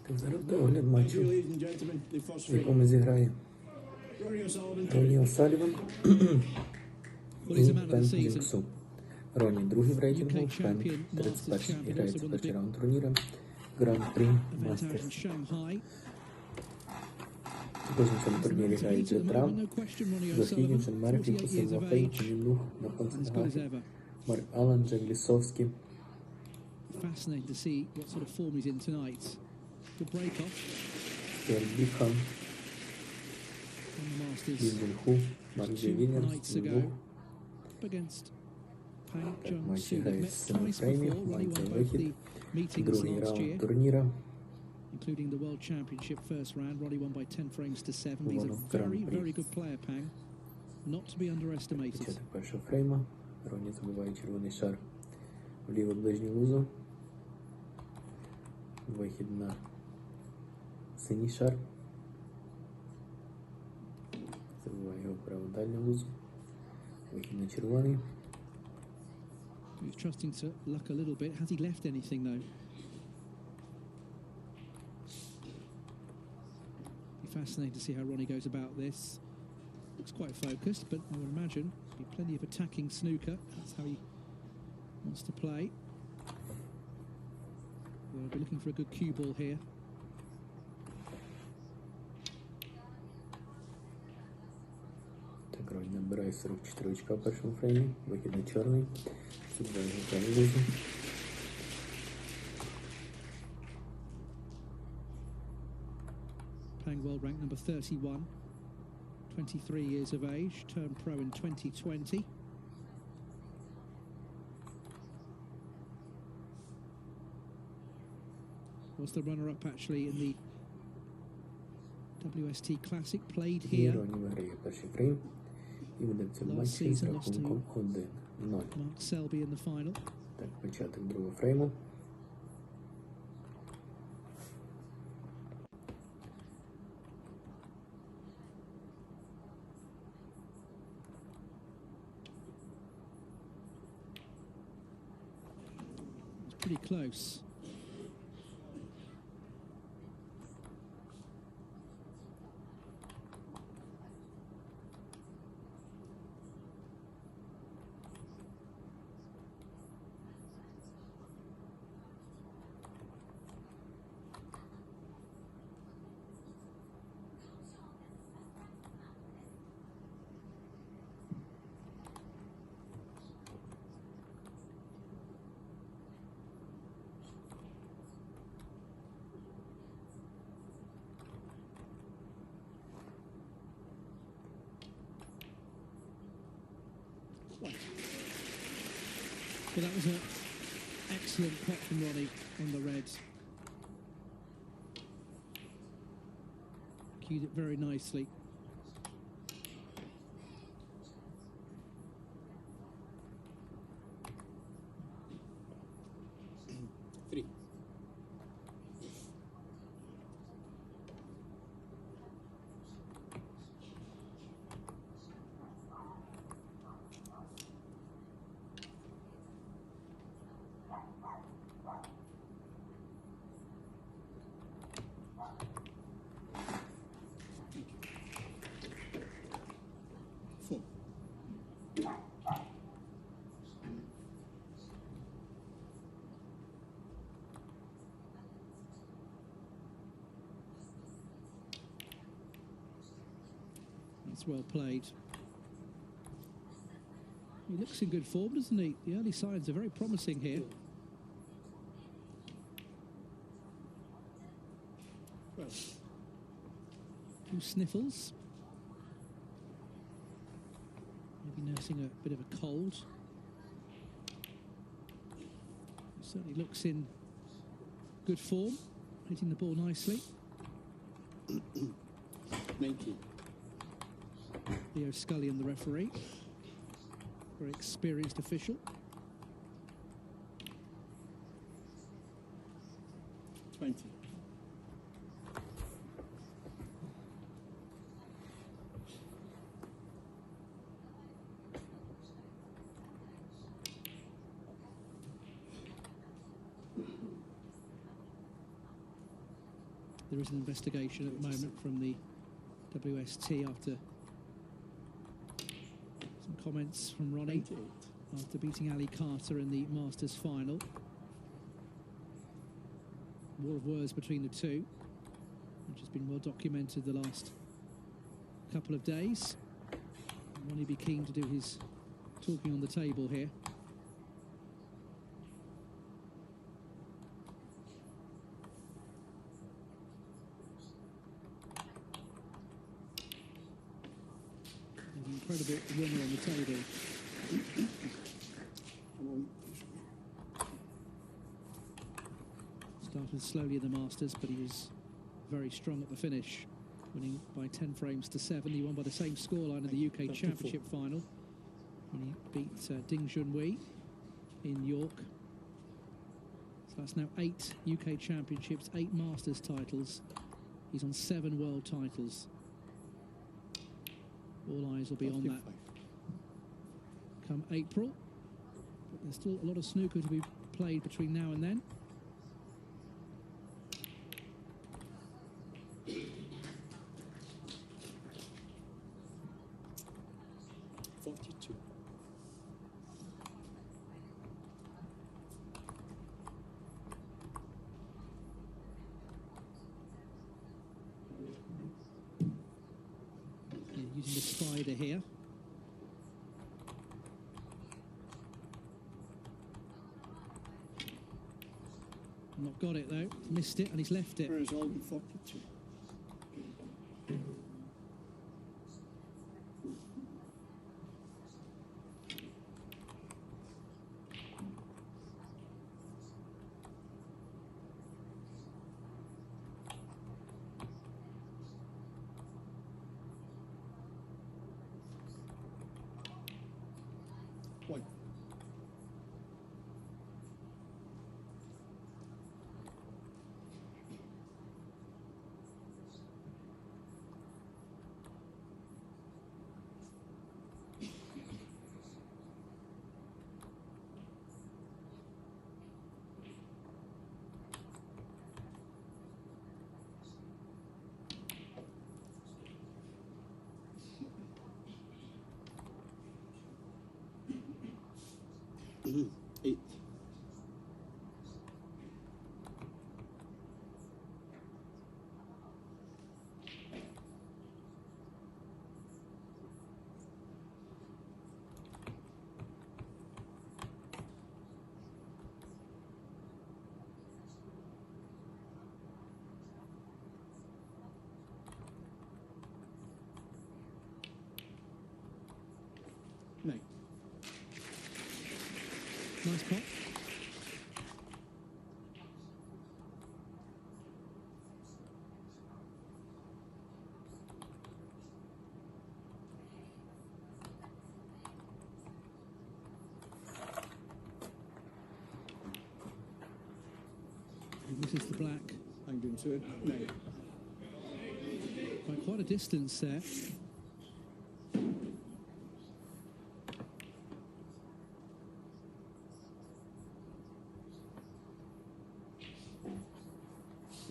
Так, зараз огляд матчу, в якому зіграє Ронні О'Саліван і Пен Junxu. Ронні другий в рейтингу, Пен 31-й. Грається перший раунд турніра Гран-Прі Мастерс. Також на цьому турнірі грають Джетра, Зохігін, Шен Мерфі, Хусейн Вафей, Чанілух, Напонсен Гафі, Марк Аллен, Джек Лісовський. Fascinating to see what sort of form he's in tonight. Good break off. Стюарт Бікхам, Junxu, Марк Джей Вільямс, Лух. Так, матчі грають з 7 фреймів, мається вихід. Другий раунд турніра. Including the World Championship first round, Ronnie won by 10 frames to 7. He's a very, very good player, Pang. Not to be underestimated. Початок першого фрейма. Ронні забиває червоний шар в ліву ближню лузу. Вихід на синій шар. Забиває його в праву дальню лузу. Вихід на червоний. He's trusting to luck a little bit. Has he left anything though? Fascinating to see how Ronnie goes about this. Looks quite focused, but I would imagine there'll be plenty of attacking snooker. That's how he wants to play. We'll be looking for a good cue ball here. Так, Ронні набирає 44 очка в першому фреймі. Вихід на чорний. Забирає його в праву лузу. Pang world rank number 31, 23 years of age, turned pro in 2020. Was the runner-up actually in the WST Classic, played here. Last season lost to Mark Selby in the final. Так, початок другого фрейму. Pretty close. Well, that was an excellent pot from Ronnie on the reds. Cued it very nicely. Three. That's well played. He looks in good form, doesn't he? The early signs are very promising here. Few sniffles. Maybe nursing a bit of a cold. Certainly looks in good form, hitting the ball nicely. 19. Leo Scullion, the referee, very experienced official. 20. There is an investigation at the moment from the WST after some comments from Ronnie 28. after beating Ali Carter in the Masters final. War of words between the two, which has been well documented the last couple of days. Ronnie be keen to do his talking on the table here. An incredible winner on the table. Started slowly in the Masters, but he was very strong at the finish, winning by 10 frames to 7. He won by the same scoreline in the UK Championship final when he beat Ding Junxu in York. So that's now 8 UK Championships, 8 Masters titles. He's on 7 world titles. All eyes will be on that come April. But there's still a lot of snooker to be played between now and then. Using the spider here. Not got it though, missed it and he's left it. Whereas all in 42. One. Eight. Nine. Nice pot. This is the black. I'm going to 9. By quite a distance there. But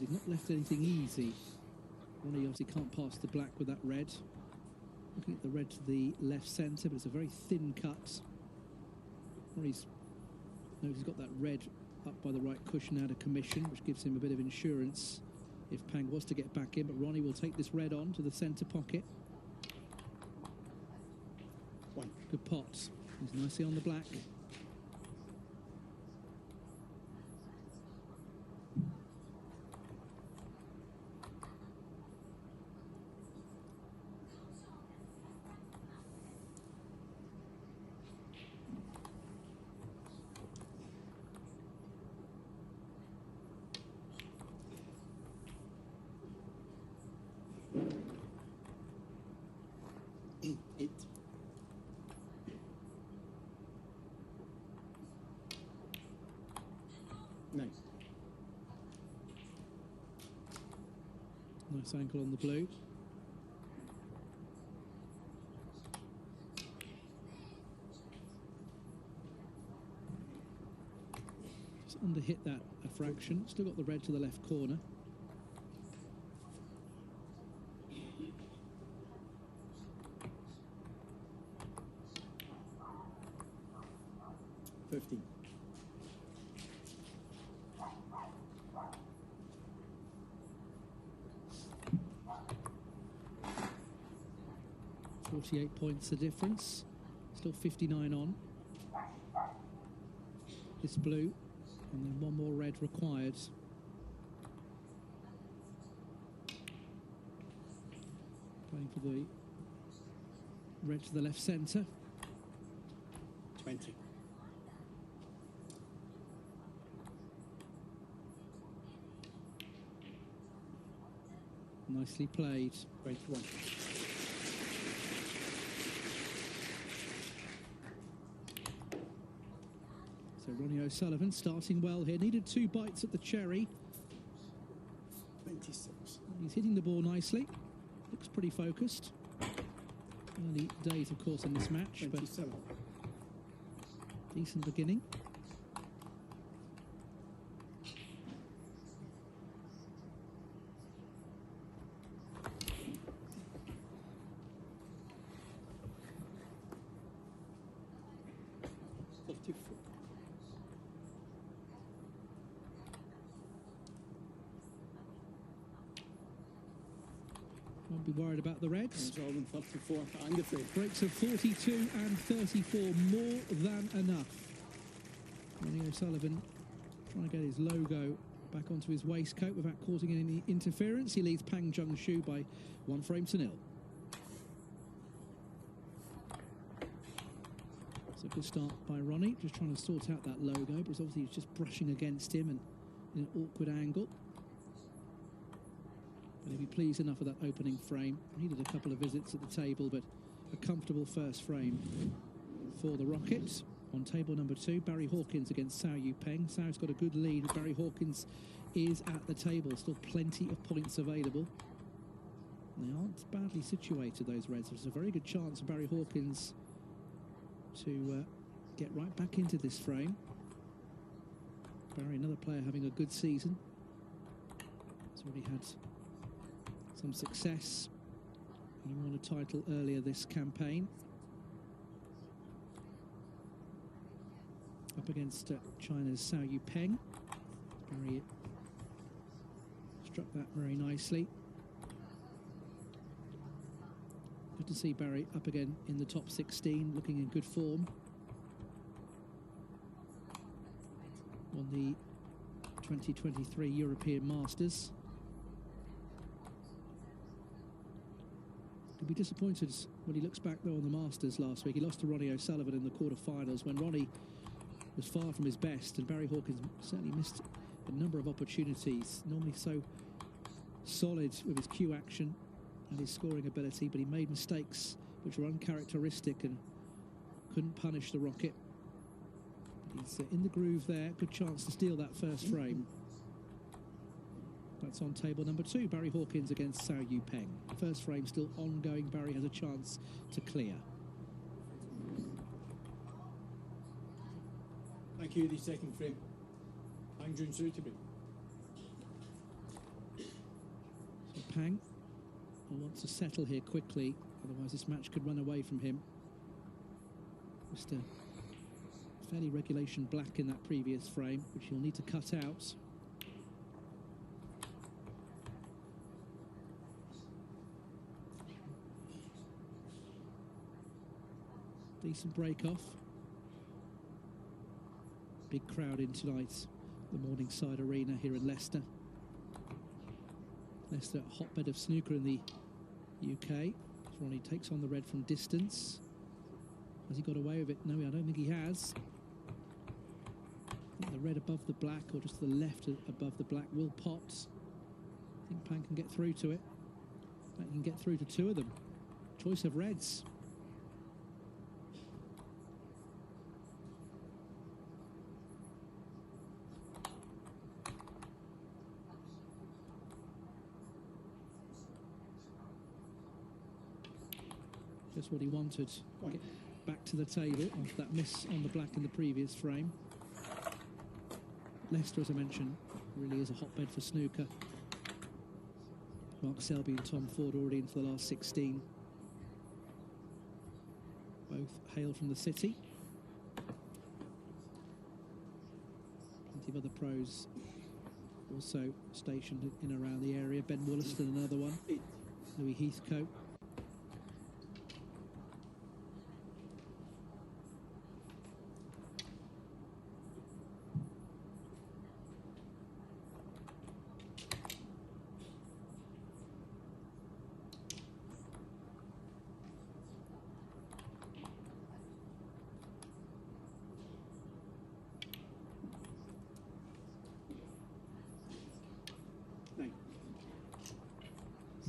he's not left anything easy. Ronnie obviously can't pass the black with that red. Looking at the red to the left centre, but it's a very thin cut. Ronnie's notice he's got that red up by the right cushion out of commission, which gives him a bit of insurance if Pang was to get back in. But Ronnie will take this red on to the centre pocket. One. Good pot. He's nicely on the black. Eight. Nine. Nice ankle on the blue. Just under hit that a fraction. Still got the red to the left corner. 15. 48 points the difference. Still 59 on. This blue, and then one more red required. Playing for the red to the left centre. 20. Nicely played. 21. So Ronnie O'Sullivan starting well here. Needed 2 bites at the cherry. 26. He's hitting the ball nicely. Looks pretty focused. Early days, of course, in this match, 27. but decent beginning. Won't be worried about the reds. O'Sullivan 34 and the free. Breaks of 42 and 34, more than enough. Ronnie O'Sullivan trying to get his logo back onto his waistcoat without causing any interference. He leads Pang Junxu by 1 frame to 0. It's a good start by Ronnie, just trying to sort out that logo, but obviously he's just brushing against him and in an awkward angle. But he'll be pleased enough with that opening frame. Needed a couple of visits at the table, but a comfortable first frame for the Rockets. On table number 2, Barry Hawkins against Cao Yupeng. Cao's got a good lead. Barry Hawkins is at the table. Still plenty of points available. They aren't badly situated, those reds. There's a very good chance for Barry Hawkins to get right back into this frame. Barry, another player having a good season. He's already had some success. He won a title earlier this campaign. Up against China's Cao Yupeng. Barry struck that very nicely. Good to see Barry up again in the top 16, looking in good form. On the 2023 European Masters. He'll be disappointed when he looks back though on the Masters last week. He lost to Ronnie O'Sullivan in the quarterfinals when Ronnie was far from his best, and Barry Hawkins certainly missed a number of opportunities. Normally so solid with his cue action and his scoring ability, but he made mistakes which were uncharacteristic and couldn't punish the Rocket. But he's in the groove there. Good chance to steal that first frame. That's on table number 2, Barry Hawkins against Cao Yupeng. First frame still ongoing. Barry has a chance to clear. Thank you. The second frame. Pang Junxu to be. So Pang wants to settle here quickly, otherwise this match could run away from him. Just a fairly regulation black in that previous frame, which he'll need to cut out. Decent break off. Big crowd in tonight, the Morningside Arena here in Leicester. Leicester, a hotbed of snooker in the UK. Ronnie takes on the red from distance. Has he got away with it? No, I don't think he has. I think the red above the black, or just the left above the black, will pot. I think Pang can get through to it. Pang can get through to 2 of them. Choice of reds. Just what he wanted. Get back to the table after that miss on the black in the previous frame. Leicester, as I mentioned, really is a hotbed for snooker. Mark Selby and Tom Ford already into the last 16. Both hail from the city. Plenty of other pros also stationed in and around the area. Ben Wollaston, another one. Louis Heathcote.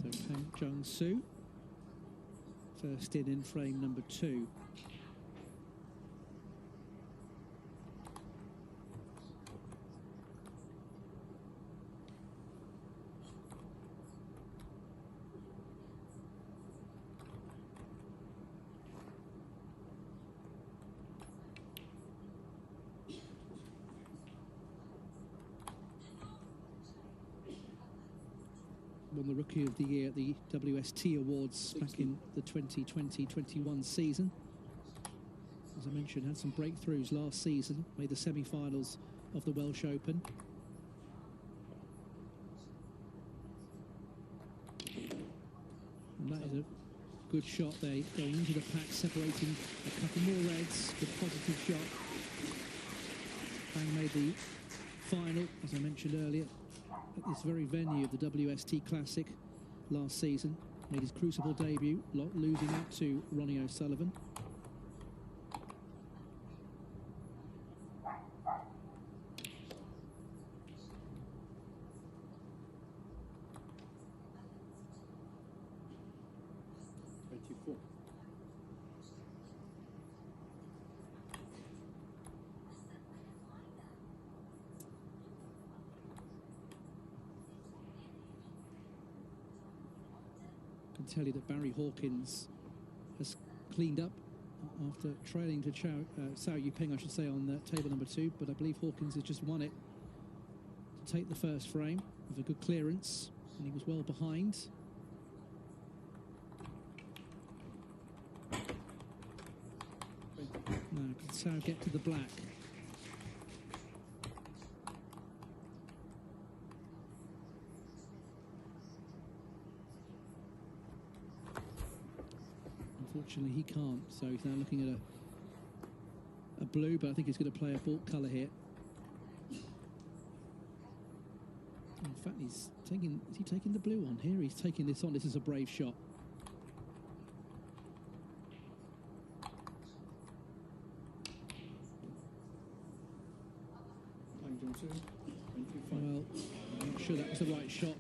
So Junxu, first in frame number 2. Won the Rookie of the Year at the WST Awards back in the 2020-21 season. As I mentioned, had some breakthroughs last season, made the semi-finals of the Welsh Open. And that is a good shot there, going into the pack, separating a couple more reds. Good positive shot. Bang made the final, as I mentioned earlier, at this very venue of the WST Classic last season. Made his Crucible debut, losing out to Ronnie O'Sullivan. Tell you that Barry Hawkins has cleaned up after trailing to Cao Yuping, I should say, on table number 2, but I believe Hawkins has just won it to take the first frame with a good clearance, and he was well behind. Now can Cao get to the black? Unfortunately, he can't, so he's now looking at a blue, but I think he's going to play a baulk colour here. In fact, is he taking the blue on here? He's taking this on. This is a brave shot. Well, I'm not sure that was the right shot.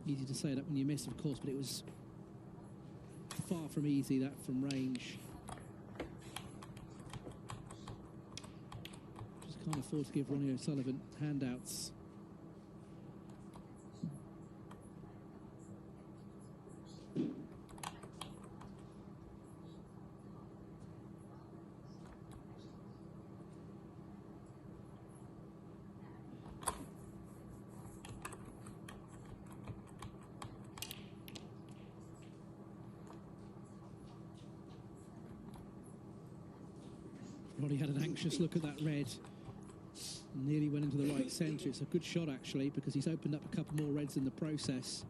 Easy to say that when you miss, of course, but it was far from easy, that from range. Just can't afford to give Ronnie O'Sullivan handouts. Ronnie had an anxious look at that red. Nearly went into the right centre. It's a good shot, actually, because he's opened up a couple more reds in the process.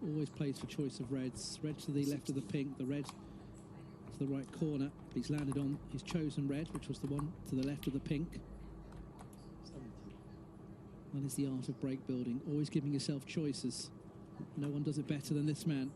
Always plays for choice of reds. Red to the left of the pink, the red to the right corner. But he's landed on his chosen red, which was the one to the left of the pink. That is the art of break building, always giving yourself choices. No one does it better than this man.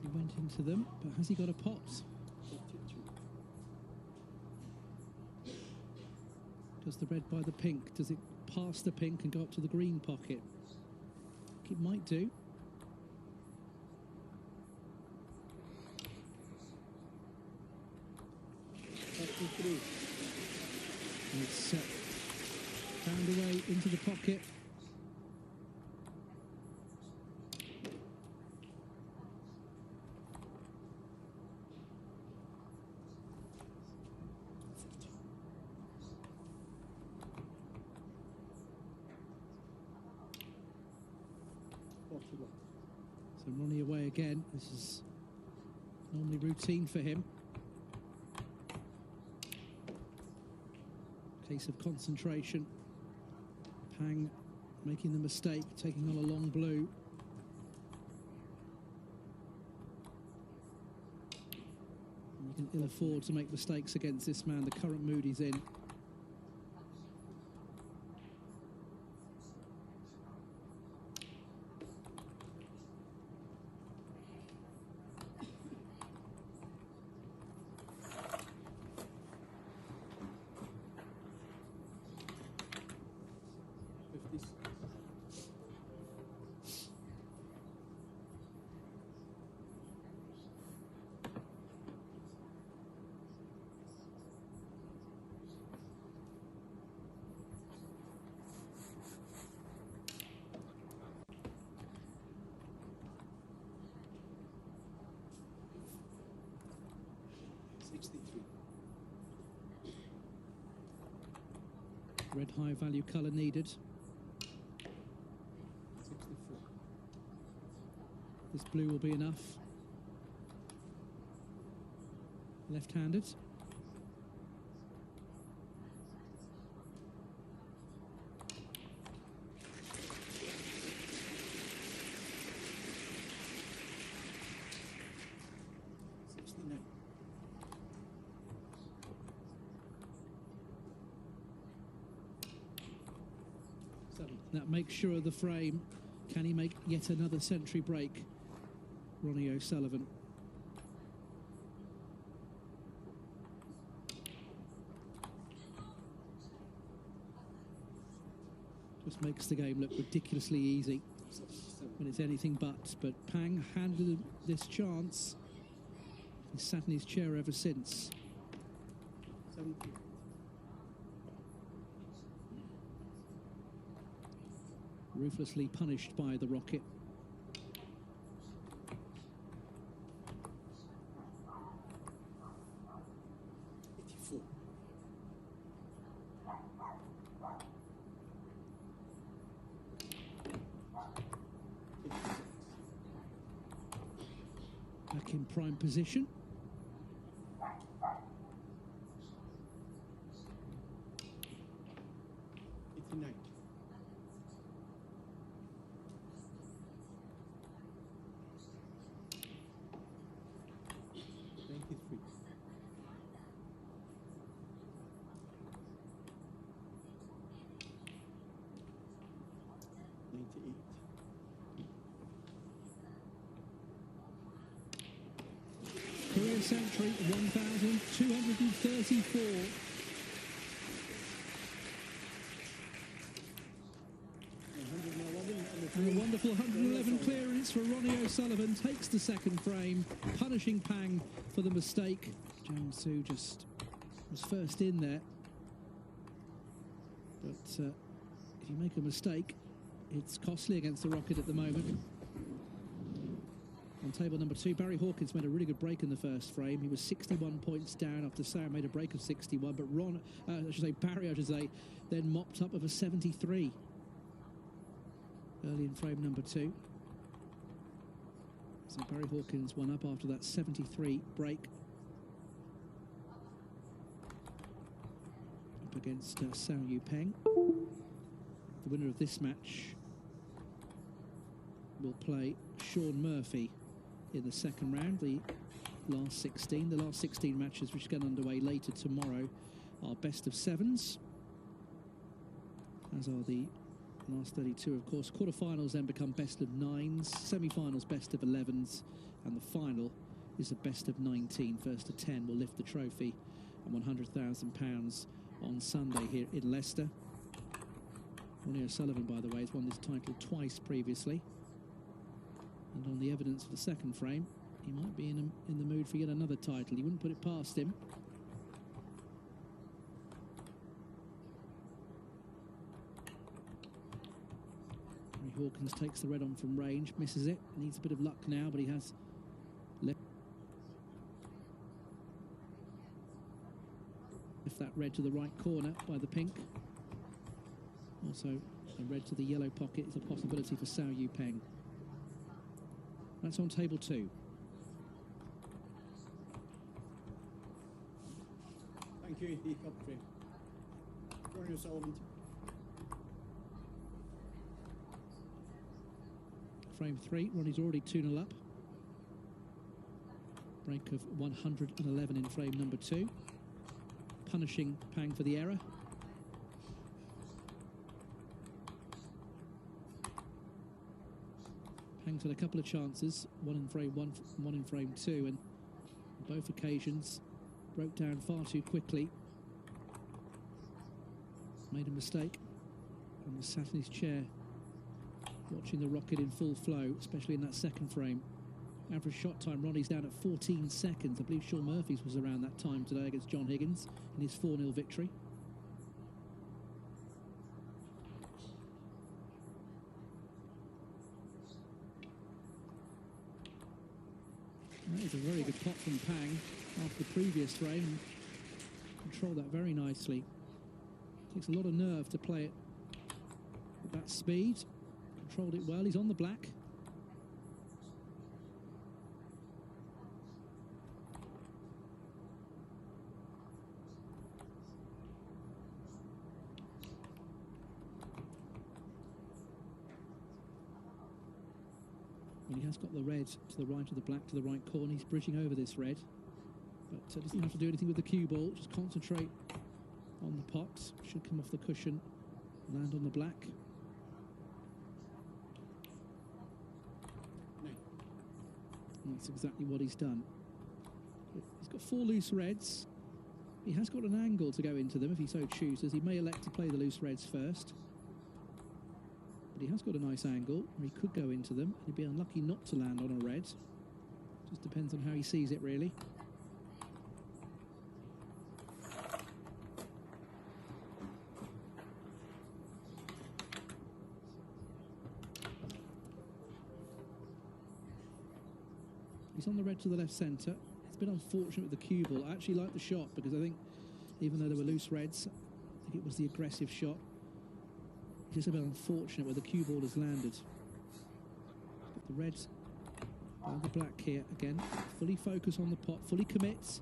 He went into them, but has he got a pot? Does the red by the pink, does it pass the pink and go up to the green pocket? I think it might do. And it's found a way into the pocket. So Ronnie away again. This is normally routine for him. Case of concentration. Pang making the mistake, taking on a long blue. And you can ill afford to make mistakes against this man, the current mood he's in. Red high value colour needed. 64. This blue will be enough. Left-handed. That makes sure of the frame. Can he make yet another century break? Ronnie O'Sullivan. Just makes the game look ridiculously easy when it's anything but Pang handled this chance. He's sat in his chair ever since. 70. Ruthlessly punished by the rocket. Back in prime position. Career century 1,234. And a wonderful 111 clearance for Ronnie O'Sullivan. Takes the second frame, punishing Pang for the mistake. Junxu just was first in there. But if you make a mistake, it's costly against the rocket at the moment. On table number 2, Barry Hawkins made a really good break in the first frame. He was 61 points down after Sam made a break of 61, but Barry, then mopped up of a 73 early in frame number 2. So Barry Hawkins won up after that 73 break. Up against Sao Yu Peng. The winner of this match will play Sean Murphy in the second round. The last 16 matches which get underway later tomorrow are best of 7s, as are the last 32, of course. Quarterfinals then become best of 9s, semi-finals best of 11s, and the final is a best of 19. First to 10 will lift the trophy, and £100,000 on Sunday here in Leicester. Ronnie O'Sullivan, by the way, has won this title twice previously. And on the evidence of the second frame, he might be in the mood for yet another title. He wouldn't put it past him. Hawkins takes the red on from range, misses it, needs a bit of luck now, but he has left that red to the right corner by the pink. Also, a red to the yellow pocket is a possibility for Cao Yu Peng. That's on table 2. Thank you, the cup frame. Ronnie O'Sullivan. Frame 3, Ronnie's already 2-0 up. Break of 111 in frame number 2. Punishing Pang for the error. Pang's had a couple of chances, one in frame 1, one in frame 2, and on both occasions broke down far too quickly. Made a mistake and was sat in his chair watching the rocket in full flow, especially in that second frame. Average shot time, Ronnie's down at 14 seconds. I believe Sean Murphy's was around that time today against John Higgins in his 4-0 victory. That is a very good pot from Pang after the previous frame. Controlled that very nicely. Takes a lot of nerve to play it at that speed. Controlled it well. He's on the black. And he has got the red to the right of the black to the right corner. He's bridging over this red, but doesn't have to do anything with the cue ball. Just concentrate on the pot. Should come off the cushion, land on the black. And that's exactly what he's done. He's got 4 loose reds. He has got an angle to go into them if he so chooses. He may elect to play the loose reds first. But he has got a nice angle where he could go into them. He'd be unlucky not to land on a red. Just depends on how he sees it, really. He's on the red to the left centre. It's been unfortunate with the cue ball. I actually like the shot because I think even though there were loose reds, I think it was the aggressive shot. It's just a bit unfortunate where the cue ball has landed. But the reds and the black here again. Fully focus on the pot, fully commits.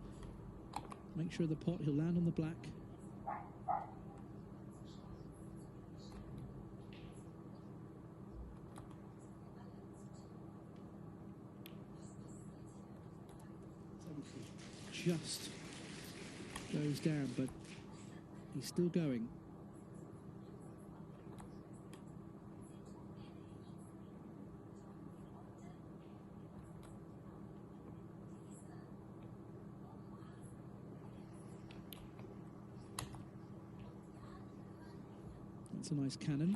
Make sure the pot, he'll land on the black. Just goes down, but he's still going. That's a nice cannon.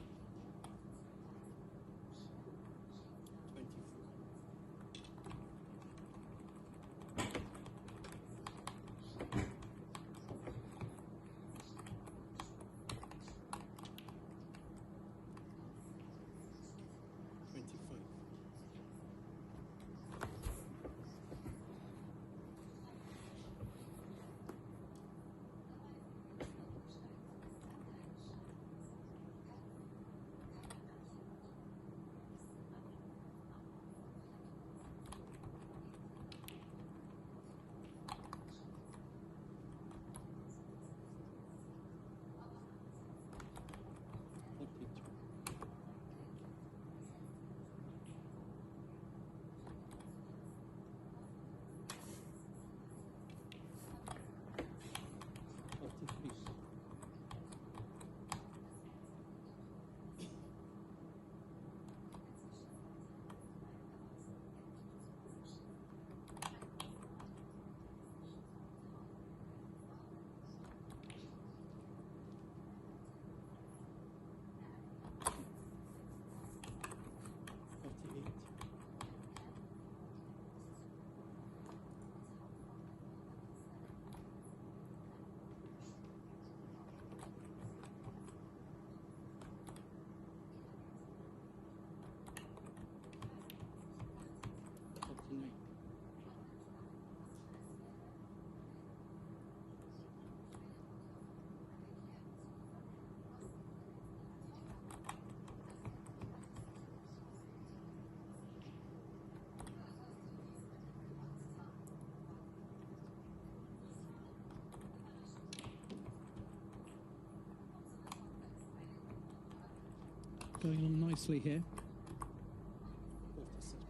going on nicely here.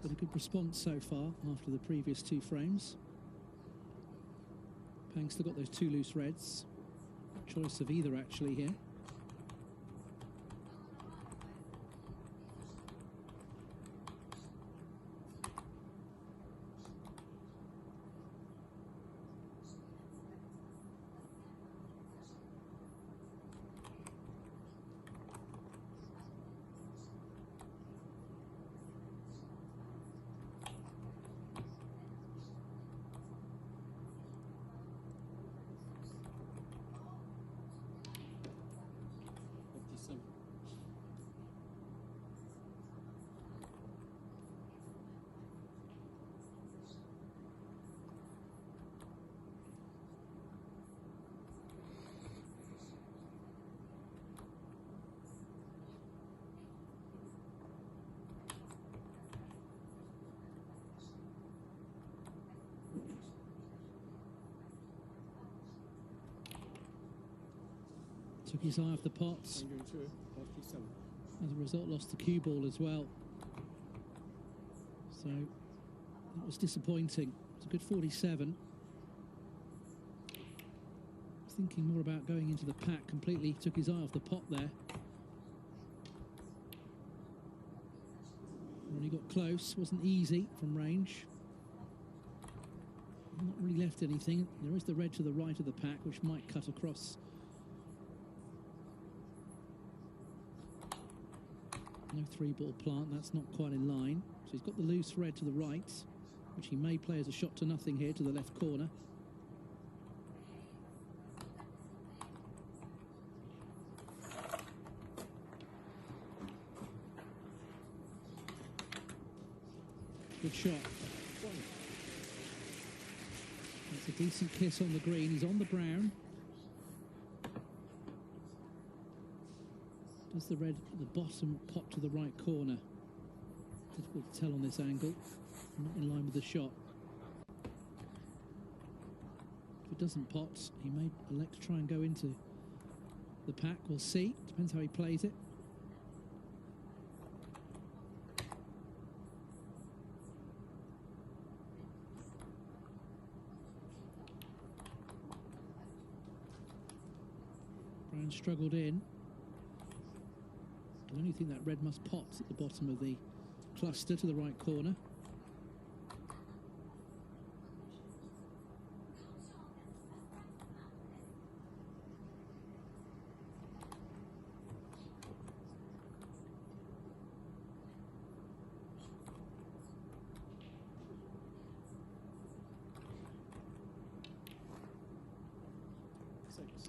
But a good response so far after the previous 2 frames. Pang's still got those 2 loose reds. Choice of either actually here. Took his eye off the pots. As a result, lost the cue ball as well. So that was disappointing. It's a good 47. Was thinking more about going into the pack. Completely took his eye off the pot there. Ronnie got close. Wasn't easy from range. Not really left anything. There is the red to the right of the pack, which might cut across. No 3-ball plant, that's not quite in line. So he's got the loose red to the right, which he may play as a shot to nothing here to the left corner. Good shot. That's a decent kiss on the green. He's on the brown. Does the red at the bottom pot to the right corner? Difficult to tell on this angle. Not in line with the shot. If it doesn't pot, he may elect to try and go into the pack. We'll see. Depends how he plays it. Brown struggled in. I only think that red must pot at the bottom of the cluster to the right corner.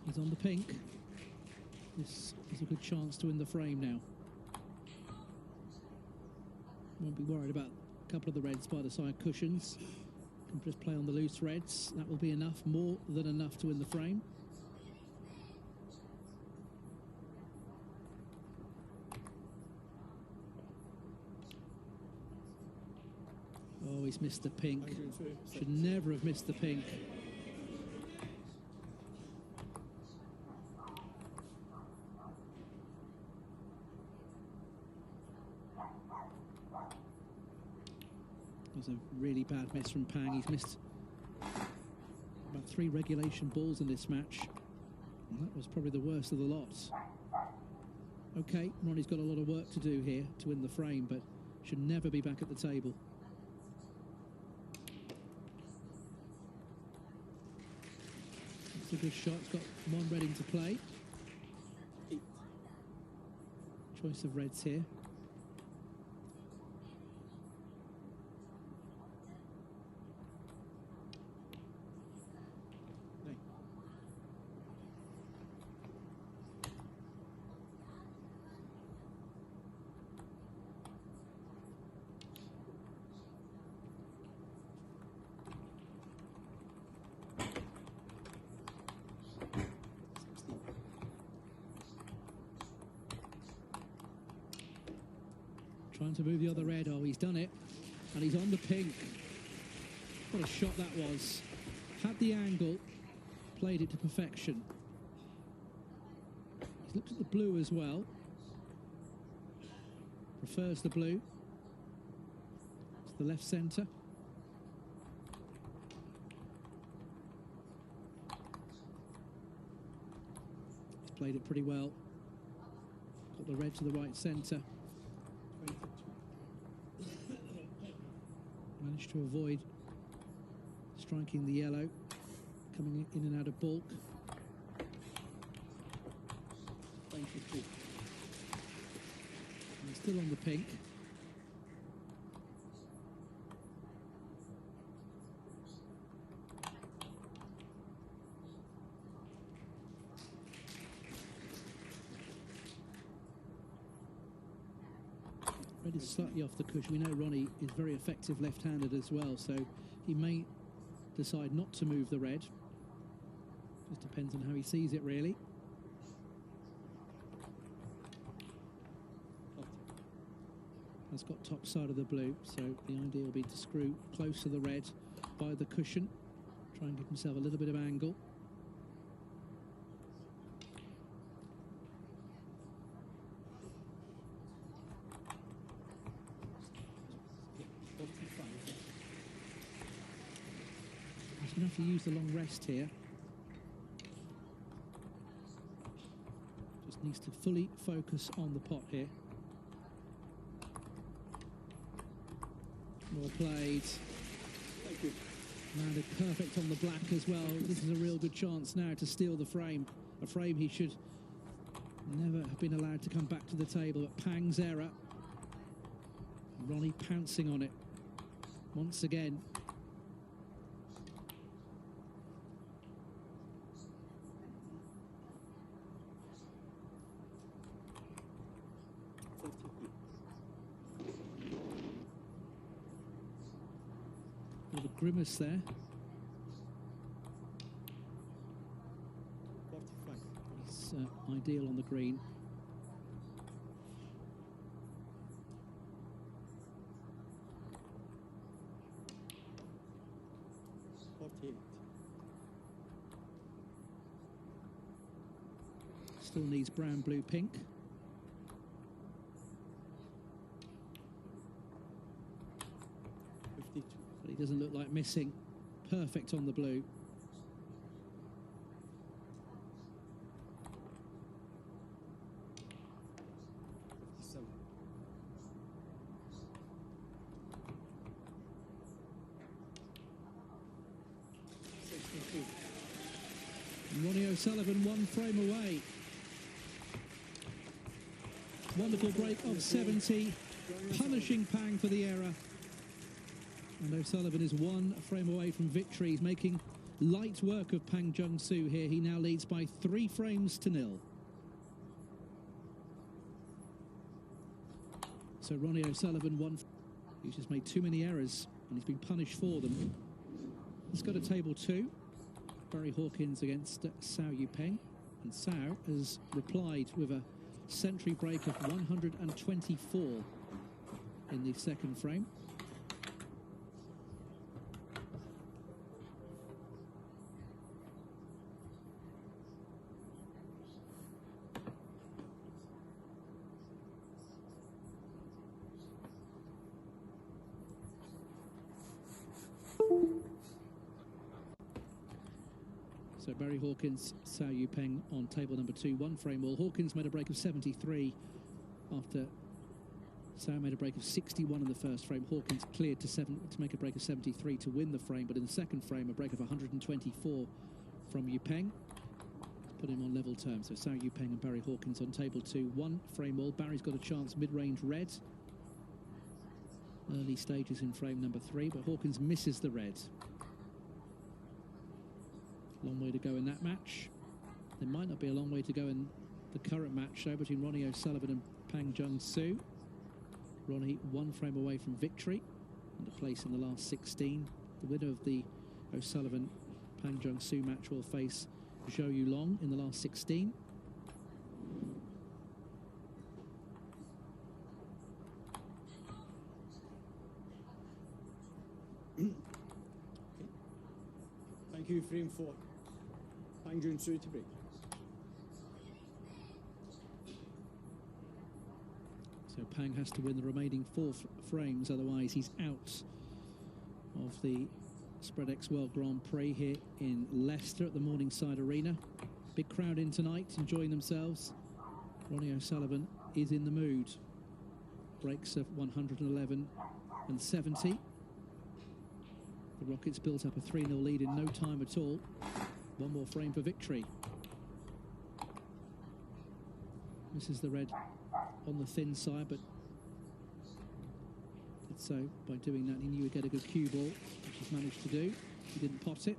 He's on the pink. This is a good chance to win the frame now. Won't be worried about a couple of the reds by the side cushions. Can just play on the loose reds. That will be enough, more than enough to win the frame. Oh, he's missed the pink. Should never have missed the pink. That was a really bad miss from Pang. He's missed about 3 regulation balls in this match. And that was probably the worst of the lot. Okay, Ronnie's got a lot of work to do here to win the frame, but should never be back at the table. It's a good shot. It's got one red into play. Choice of reds here. Trying to move the other red. Oh, he's done it. And he's on the pink. What a shot that was. Had the angle, played it to perfection. He's looked at the blue as well. Prefers the blue. To the left centre. He's played it pretty well. Got the red to the right centre. Managed to avoid striking the yellow, coming in and out of balk. And still on the pink. Red is slightly off the cushion. We know Ronnie is very effective left-handed as well, so he may decide not to move the red. Just depends on how he sees it, really. Has got top side of the blue, so the idea will be to screw close to the red by the cushion, try and give himself a little bit of angle. He's going to have to use the long rest here. Just needs to fully focus on the pot here. Well played. Thank you. Landed perfect on the black as well. This is a real good chance now to steal the frame. A frame he should never have been allowed to come back to the table. But Pang's error. Ronnie pouncing on it once again. With a grimace there. He's ideal on the green. Still needs brown, blue, pink. But he doesn't look like missing. Perfect on the blue. Ronnie O'Sullivan 1 frame away. Wonderful break of 70, punishing Pang for the error. And O'Sullivan is 1 frame away from victory. He's making light work of Pang Junxu here. He now leads by 3 frames to 0. So Ronnie O'Sullivan he's just made too many errors and he's been punished for them. Let's go to table 2. Barry Hawkins against Cao Yupeng, and Cao has replied with a century break of 124 in the second frame. So Barry Hawkins, Cao Yupeng on table number 2, 1 frame all. Hawkins made a break of 73 after Cao made a break of 61 in the first frame. Hawkins cleared to make a break of 73 to win the frame, but in the second frame a break of 124 from Yupeng put him on level terms. So Cao Yupeng and Barry Hawkins on table 2, 1 frame all. Barry's got a chance mid-range red. Early stages in frame number 3, but Hawkins misses the red. Long way to go in that match. There might not be a long way to go in the current match, though, between Ronnie O'Sullivan and Pang Junxu. Ronnie 1 frame away from victory and a place in the last 16. The winner of the O'Sullivan-Pang Junxu match will face Zhou Yulong in the last 16. Thank you, frame 4. Pang Junxu to break. So So Pang has to win the remaining 4 frames, otherwise he's out of the Spreadex World Grand Prix here in Leicester at the Morningside Arena. Big crowd in tonight, enjoying themselves. Ronnie O'Sullivan is in the mood. Breaks of 111 and 70. The Rockets built up a 3-0 lead in no time at all. One more frame for victory. This is the red on the thin side, but did so by doing that. He knew he'd get a good cue ball, which he's managed to do. He didn't pot it.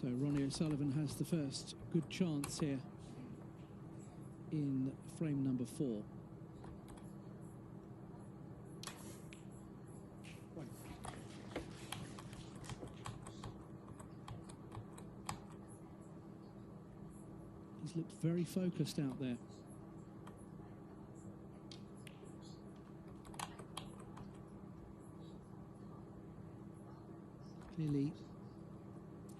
So Ronnie O'Sullivan has the first good chance here in frame number 4. He's looked very focused out there. Clearly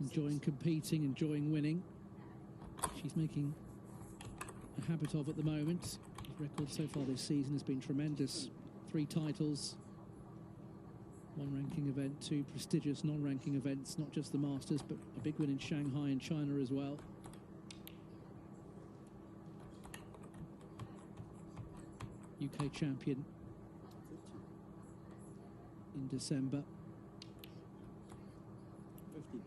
enjoying competing, enjoying winning. She's making a habit of at the moment. His record so far this season has been tremendous. 3 titles, 1 ranking event, 2 prestigious non-ranking events, not just the Masters, but a big win in Shanghai and China as well. UK champion in December. 50.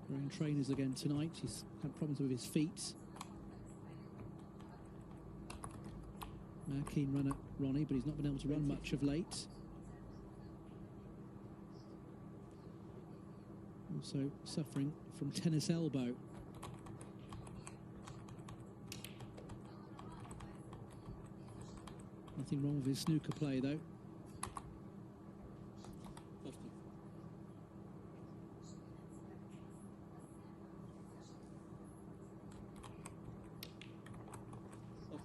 We're in trainers again tonight. He's had problems with his feet. Keen runner, Ronnie, but he's not been able to run much of late. Also suffering from tennis elbow. Nothing wrong with his snooker play, though. 50.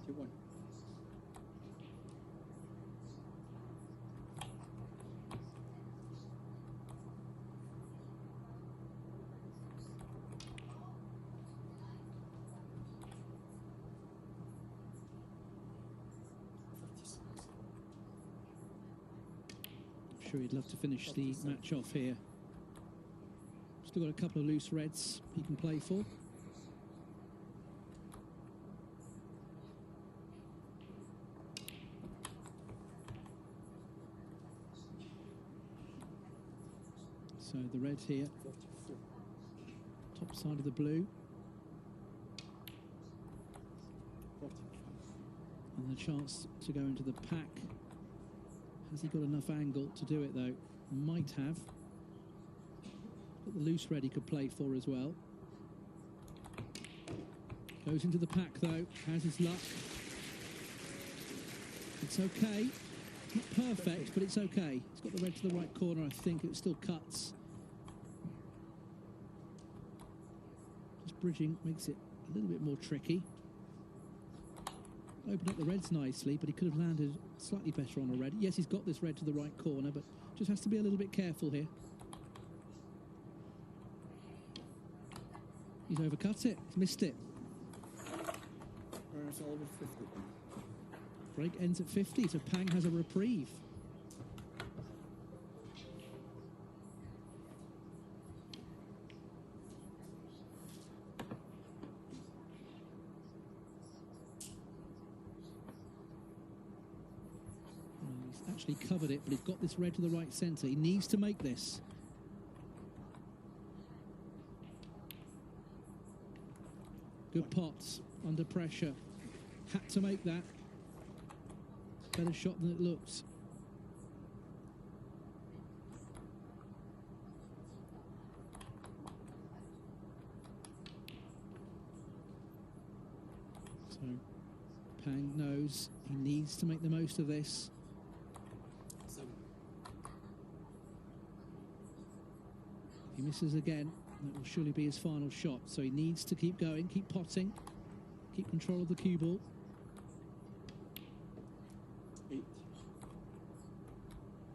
51. I'm sure he'd love to finish the match off here. Still got a couple of loose reds he can play for. So the red here, 54. top side of the blue, 45. and the chance to go into the pack. Has he got enough angle to do it, though? Might have. But the loose red he could play for as well. Goes into the pack, though. Has his luck. It's okay. Not perfect, but it's okay. He's got the red to the right corner, I think. It still cuts. Just bridging makes it a little bit more tricky. Opened up the reds nicely, but he could have landed slightly better on a red. Yes, he's got this red to the right corner, but just has to be a little bit careful here. He's overcut it. He's missed it. Sullivan 50. Break ends at 50, so Pang has a reprieve. He's actually covered it, but he's got this red to the right centre. He needs to make this. Good pots, under pressure. Had to make that. Better shot than it looks. So, Pang knows he needs to make the most of this. 7. If he misses again, that will surely be his final shot. So he needs to keep going, keep potting, keep control of the cue ball. 8.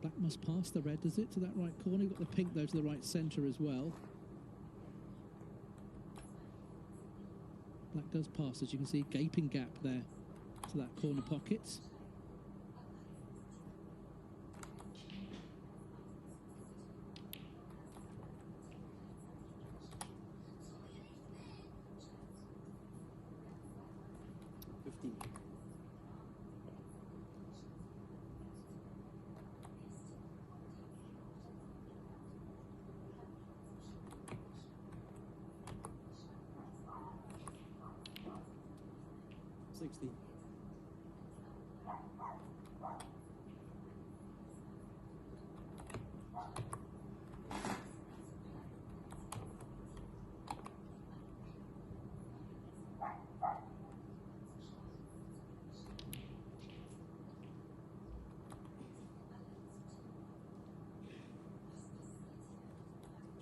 Black must pass the red, does it, to that right corner? You've got the pink, though, to the right centre as well. Black does pass, as you can see, gaping gap there to that corner pocket. Sixty.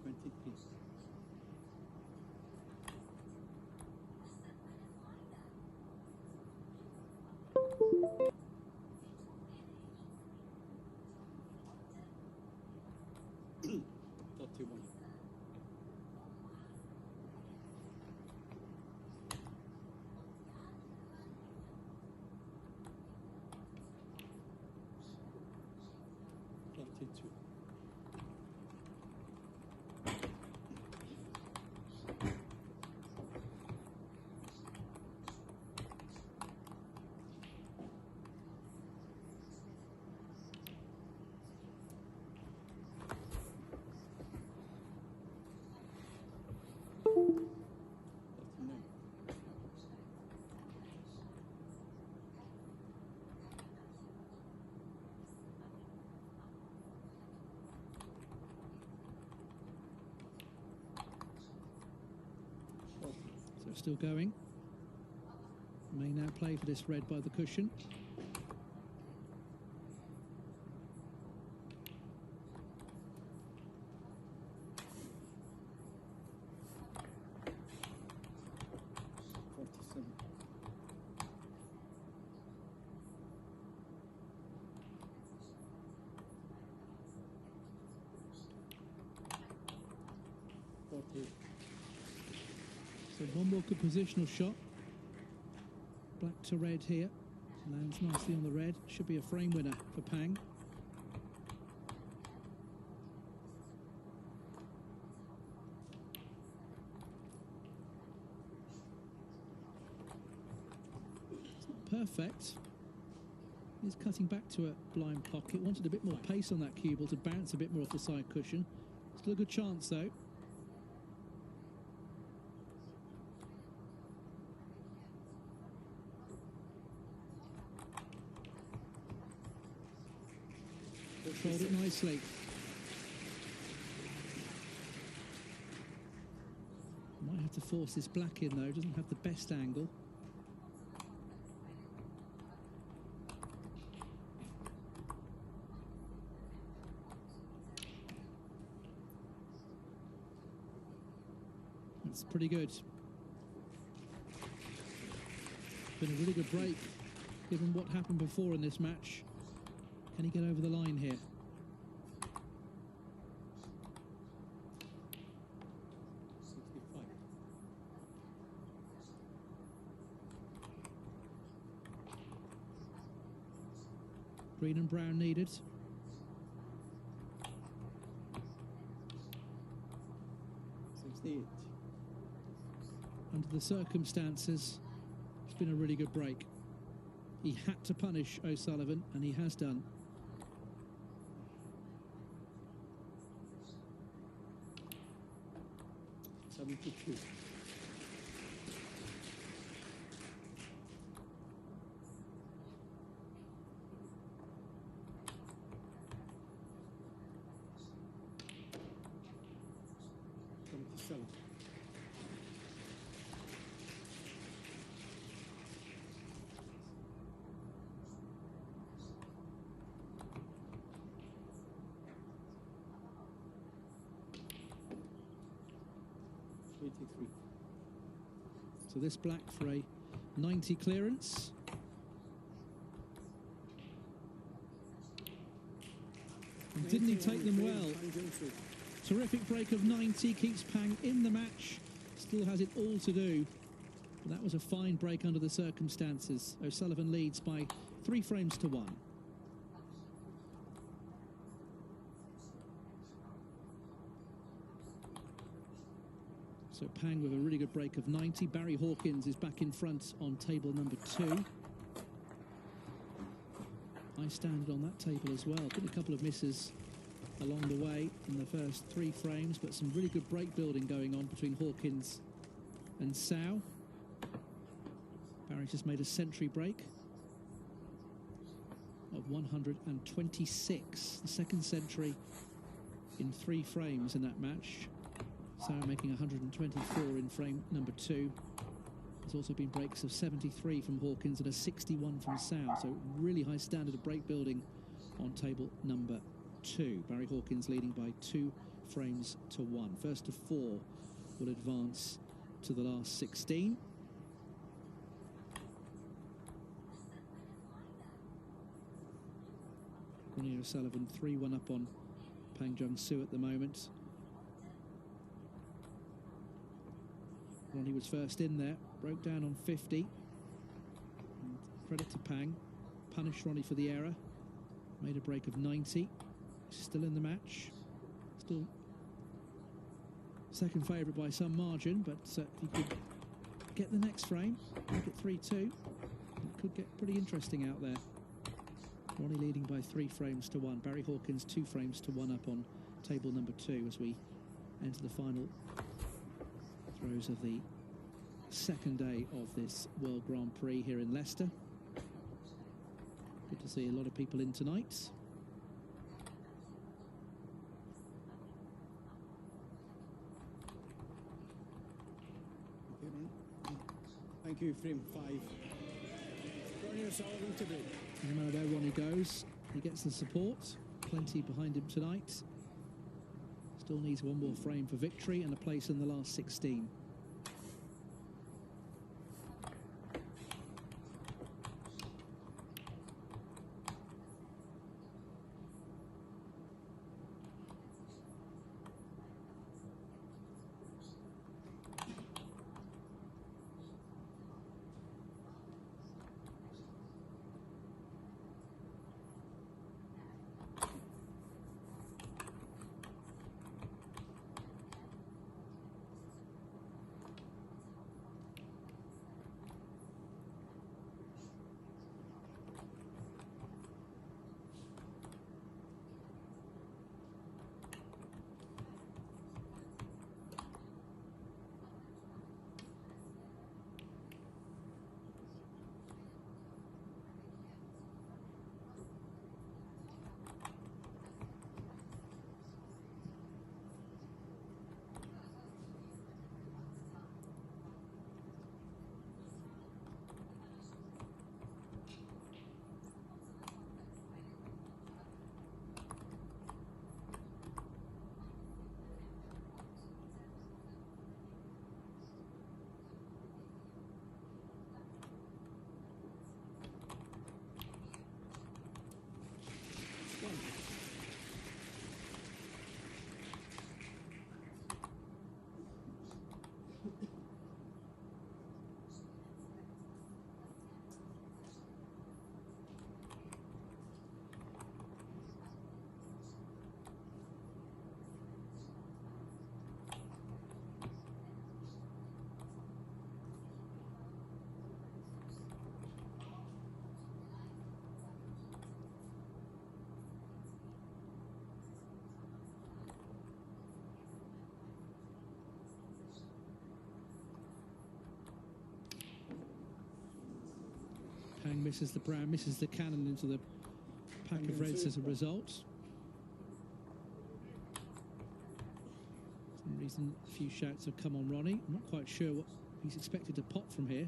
23. 31. 32. 39. 40. So still going. May now play for this red by the cushion. So one more good positional shot. Black to red here. Lands nicely on the red. Should be a frame winner for Pang. It's not perfect. He's cutting back to a blind pocket. Wanted a bit more pace on that cue ball to bounce a bit more off the side cushion. Still a good chance though. Controlled it nicely. Might have to force this black in though, doesn't have the best angle. That's pretty good. Been a really good break, given what happened before in this match. Can he get over the line here? Green and brown needed. Under the circumstances, it's been a really good break. He had to punish O'Sullivan, and he has done. So this black for a 90 clearance. And didn't he take them well? Terrific break of 90, keeps Pang in the match. Still has it all to do. But that was a fine break under the circumstances. O'Sullivan leads by 3 frames to 1. So Pang with a really good break of 90. Barry Hawkins is back in front on table number 2. High standard on that table as well. Been a couple of misses along the way in the first 3 frames, but some really good break building going on between Hawkins and Sao. Barry's just made a century break of 126. The second century in 3 frames in that match. Sarah making 124 in frame number 2. There's also been breaks of 73 from Hawkins and a 61 from Sao. So really high standard of break building on table number 2. Barry Hawkins leading by 2 frames to 1. First of 4 will advance to the last 16. Ronnie O'Sullivan 3-1 up on Pang Junxu at the moment. Ronnie was first in there, broke down on 50. And credit to Pang, punished Ronnie for the error. Made a break of 90. Still in the match. Still second favourite by some margin, but if he could get the next frame, make it 3-2, it could get pretty interesting out there. Ronnie leading by 3 frames to 1. Barry Hawkins 2 frames to 1 up on table number 2 as we enter the final throws of the second day of this World Grand Prix here in Leicester. Good to see a lot of people in tonight. Okay, man. Thank you, frame 5. Ronnie O'Sullivan to break. No matter where Ronnie goes, he gets the support. Plenty behind him tonight. Still needs 1 more frame for victory and a place in the last 16. Pang misses the brown, misses the cannon into the pack of reds as a result. For some reason, a few shouts have come on Ronnie. I'm not quite sure what he's expected to pot from here.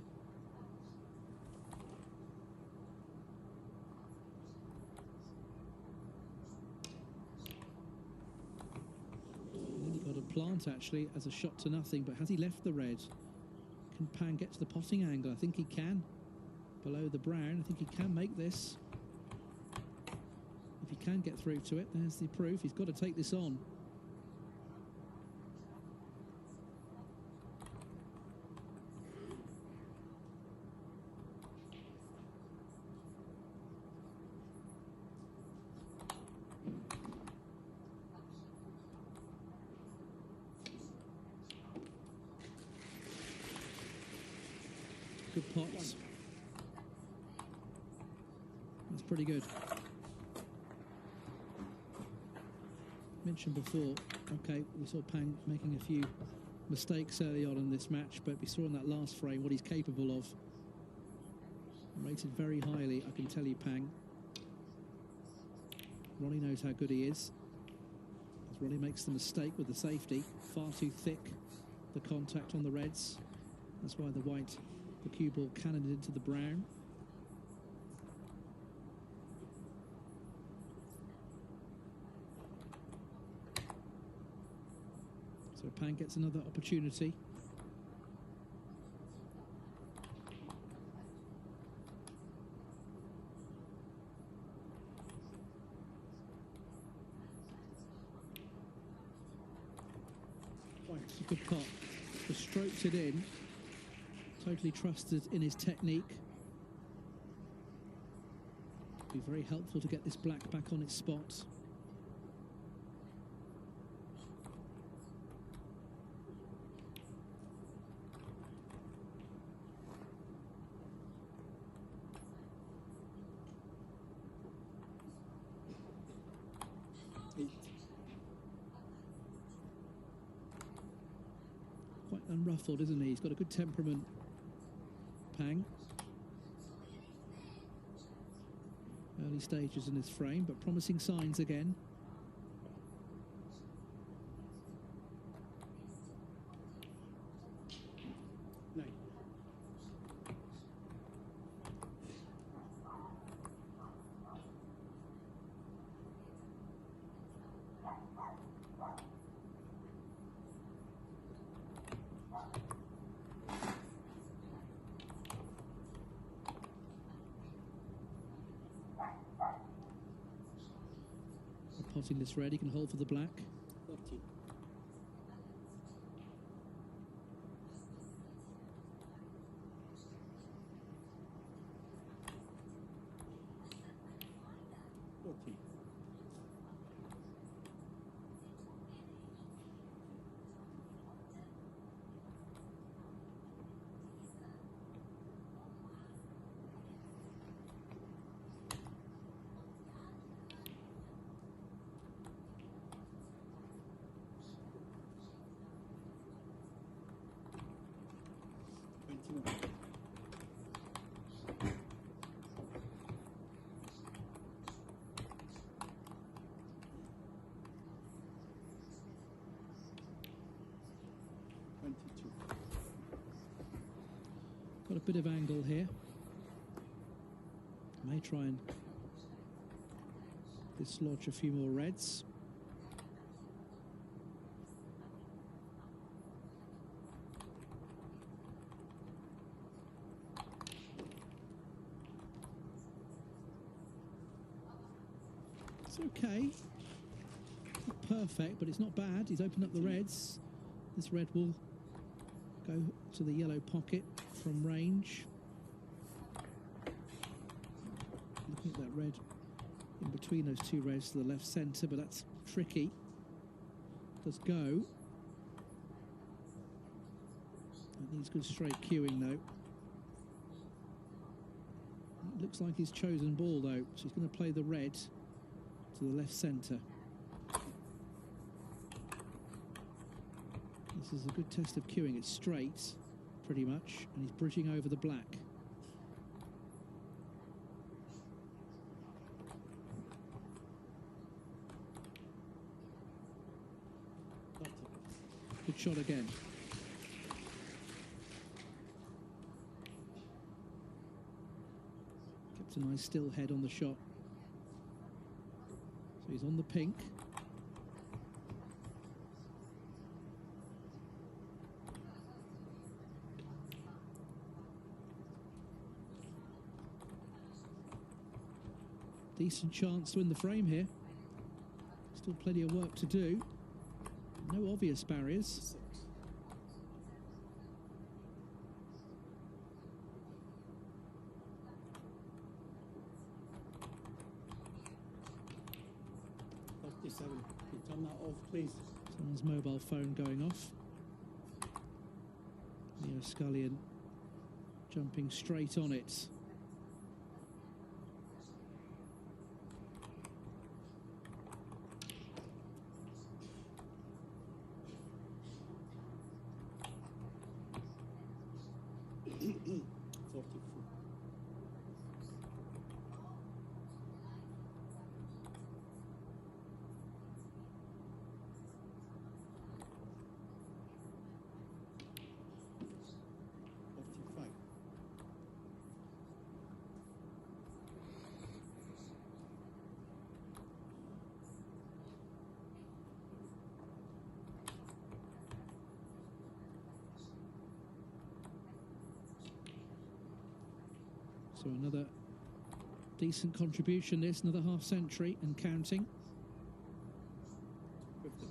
Nearly got a plant actually as a shot to nothing, but has he left the red? Can Pang get to the potting angle? I think he can. Below the brown, I think he can make this. If he can get through to it, there's the proof. He's got to take this on. Good pots. That's pretty good. Mentioned before, okay, we saw Pang making a few mistakes early on in this match, but we saw in that last frame what he's capable of. Rated very highly, I can tell you, Pang. Ronnie knows how good he is. As Ronnie makes the mistake with the safety, far too thick, the contact on the reds. That's why the white, the cue ball cannoned into the brown. So Pang gets another opportunity. It's a good pot. Just strokes it in. Totally trusted in his technique. Be very helpful to get this black back on its spot. Quite unruffled, isn't he? He's got a good temperament, Pang. Early stages in his frame, but promising signs again. Potting this red, he can hold for the black. 40. Got a bit of angle here. May try and dislodge a few more reds. It's okay. Not perfect, but it's not bad. He's opened up the reds. This red will go to the yellow pocket from range. Looking at that red in between those two reds to the left centre, but that's tricky. Does go. That needs good straight cueing though. It looks like his chosen ball though, so he's going to play the red to the left centre. This is a good test of cueing. It's straight, pretty much, and he's bridging over the black. Good shot again. Kept a nice still head on the shot. So he's on the pink. Decent chance to win the frame here. Still plenty of work to do. No obvious barriers. Can you turn that off, please? Someone's mobile phone going off. Leo Scullion jumping straight on it. So another decent contribution this, another half century and counting. 50.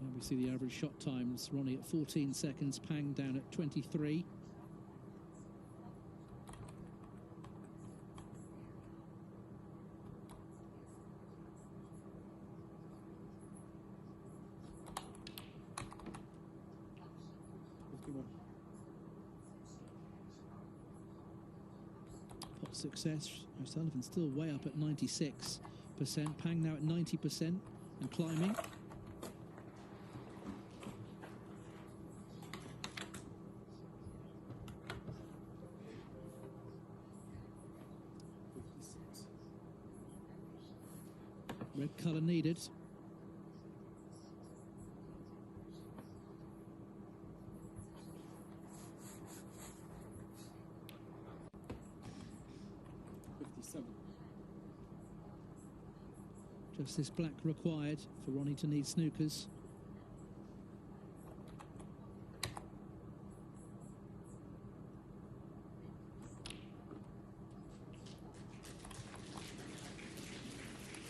And we see the average shot times. Ronnie at 14 seconds, Pang down at 23. Pot success. O'Sullivan still way up at 96%. Pang now at 90% and climbing. Red colour needed. Just this black required for Ronnie to need snookers.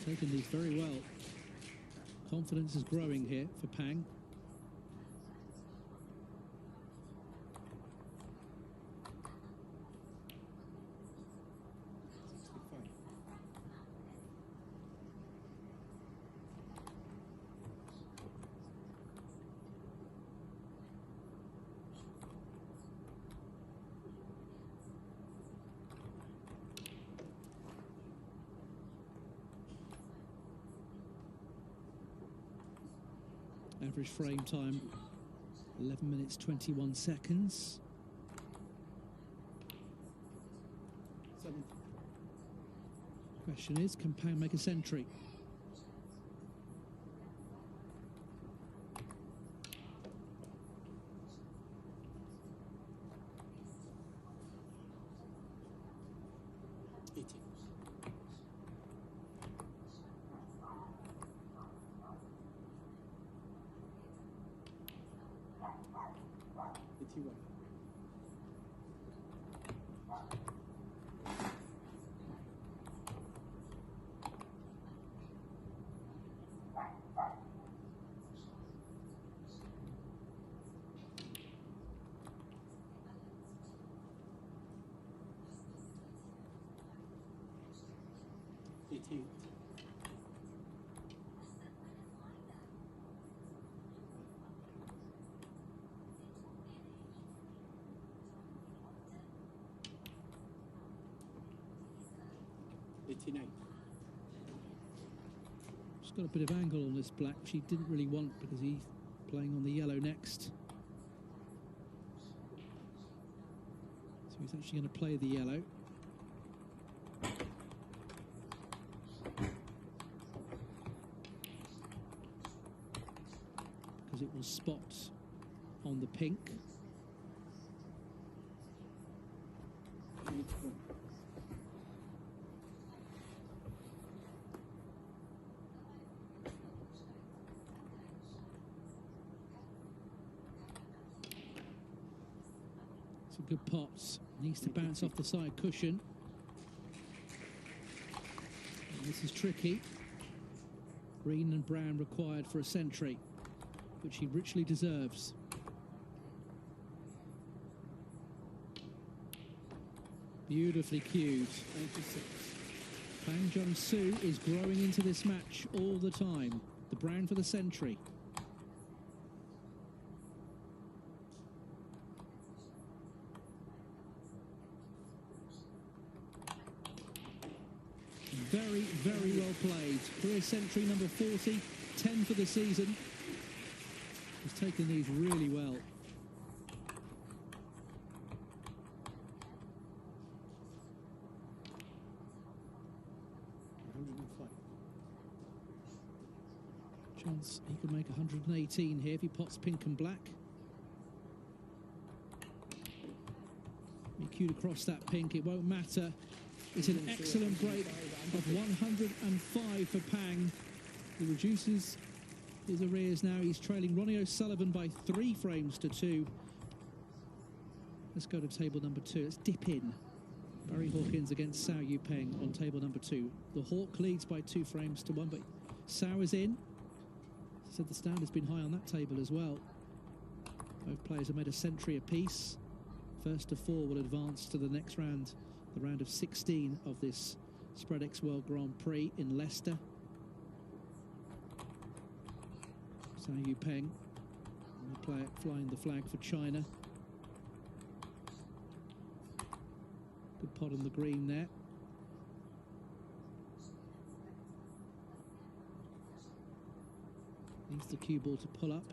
Taking these very well. Confidence is growing here for Pang. Average frame time, 11 minutes, 21 seconds. 7. Question is, can Pang make a century? She's got a bit of angle on this black, which he didn't really want because he's playing on the yellow next. He's actually going to play the yellow. Because it will spot on the pink. Some good pots. Needs to bounce off the side cushion. And this is tricky. Green and brown required for a century, which he richly deserves. Beautifully cued. Junxu is growing into this match all the time. The brown for the century. Very, very well played. Career century number 40, 10 for the season. He's taken these really well. Chance he could make 118 here if he pots pink and black. He cued across that pink, it won't matter. It's an excellent break of 105 for Pang. He reduces his arrears now. He's trailing Ronnie O'Sullivan by 3 frames to 2. Let's go to table number 2. Let's dip in. Barry Hawkins against Cao Yupeng on table number 2. The Hawk leads by 2 frames to 1, but Cao is in. As I said, the stand has been high on that table as well. Both players have made a century apiece. First to 4 will advance to the next round, the round of 16 of this Spreadex World Grand Prix in Leicester. Cao Yupeng, flying the flag for China. Good pot on the green there. Needs the cue ball to pull up.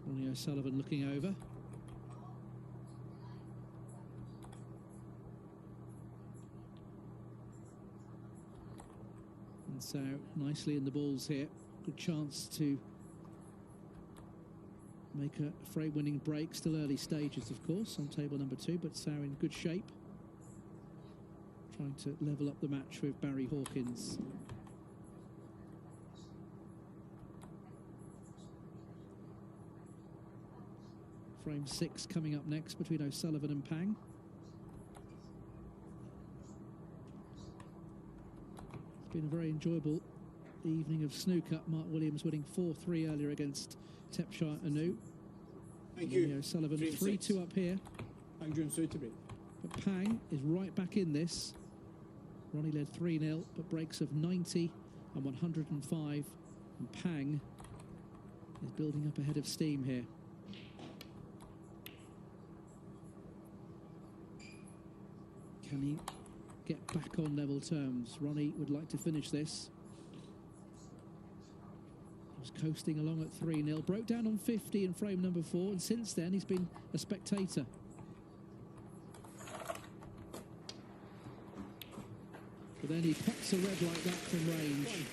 Ronnie O'Sullivan looking over. And so nicely in the balls here. Good chance to make a fray-winning break. Still early stages, of course, on table number 2, but Cao in good shape. Trying to level up the match with Barry Hawkins. Frame 6 coming up next between O'Sullivan and Pang. It's been a very enjoyable evening of snooker. Mark Williams winning 4-3 earlier against Tepshire Anu. Thank you. O'Sullivan 3-2 up here. Pang Junxu to break. But Pang is right back in this. Ronnie led 3-0, but breaks of 90 and 105. And Pang is building up ahead of steam here. Can he get back on level terms? Ronnie would like to finish this. He was coasting along at 3-0, broke down on 50 in frame number 4, and since then he's been a spectator. But then he pops a red like that from range.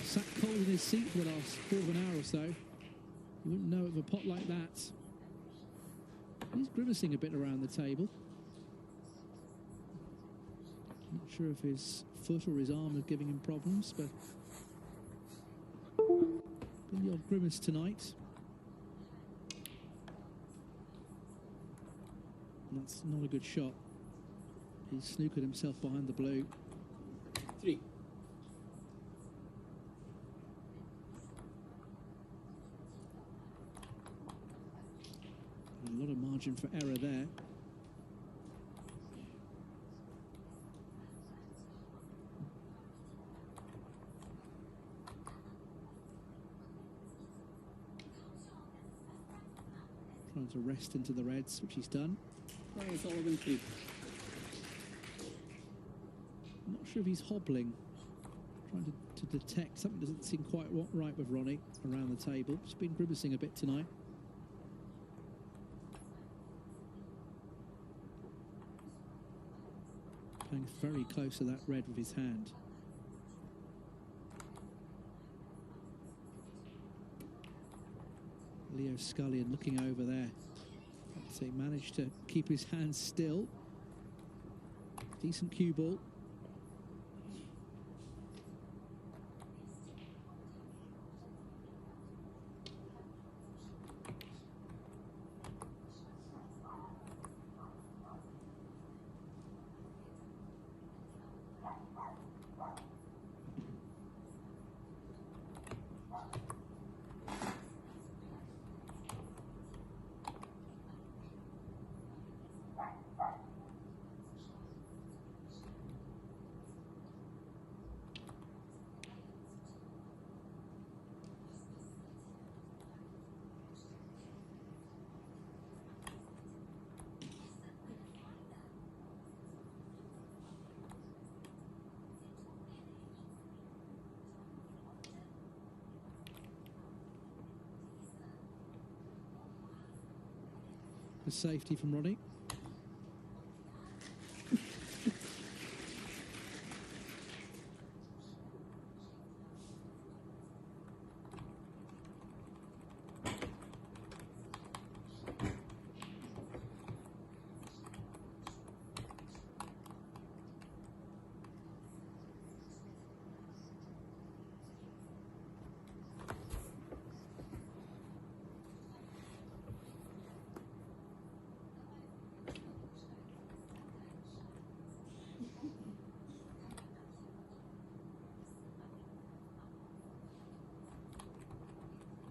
Sat cold in his seat for the last quarter of an hour or so. You wouldn't know of a pot like that. He's grimacing a bit around the table. Not sure if his foot or his arm is giving him problems, but been the odd grimace tonight. And that's not a good shot. He's snookered himself behind the blue. 3. A lot of margin for error there. Trying to rest into the reds, which he's done. Ronnie O'Sullivan 3. I'm not sure if he's hobbling. Trying to to detect something doesn't seem quite right with Ronnie around the table. He's been grimacing a bit tonight. Playing very close to that red with his hand. Leo Scullion looking over there. So he managed to keep his hands still. Decent cue ball. The safety from Ronnie.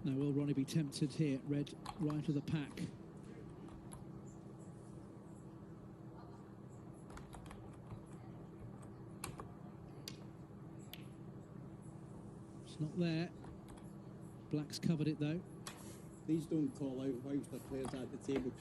Now, will Ronnie be tempted here? Red right of the pack. It's not there. Black's covered it though. Please don't call out whilst the player's at the table.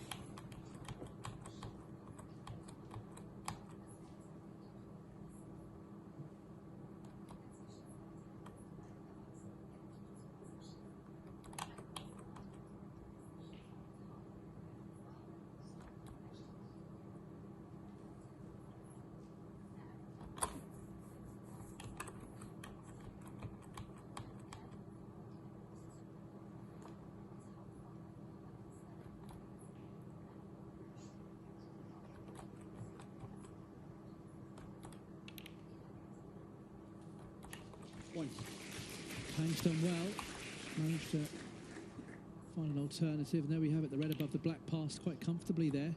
Pang's done well, managed to find an alternative, and there we have it, the red above the black passed quite comfortably there.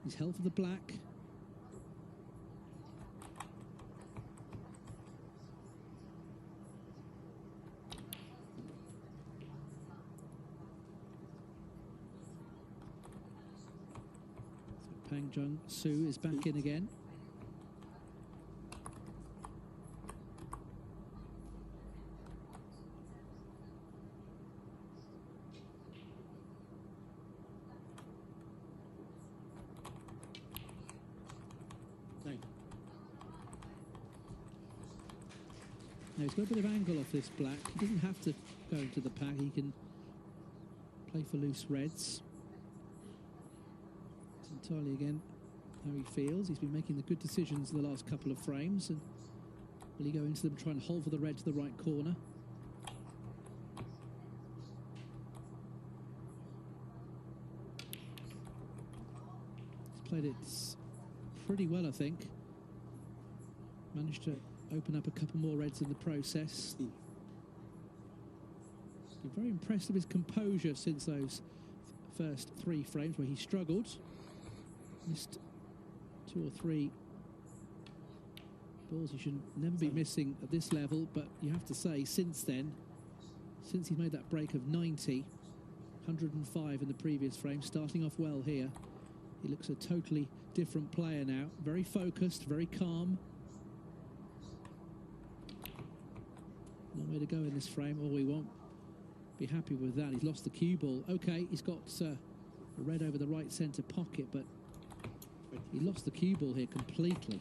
He's held for the black. So Pang Junxu is back in again. Now he's got a bit of angle off this black. He doesn't have to go into the pack. He can play for loose reds. It's entirely, again, how he feels. He's been making the good decisions in the last couple of frames. And will he go into them, try and hold for the red to the right corner? He's played it pretty well, I think. Managed to open up a couple more reds in the process. Been very impressed with his composure since those first 3 frames where he struggled. Missed 2 or 3 balls he should never be missing at this level, but you have to say, since then, since he made that break of 90, 105 in the previous frame, starting off well here, he looks a totally different player now. Very focused, very calm. Long way to go in this frame. Oh, he won't be happy with that. He's lost the cue ball. Okay, he's got a red over the right centre pocket, but he lost the cue ball here completely.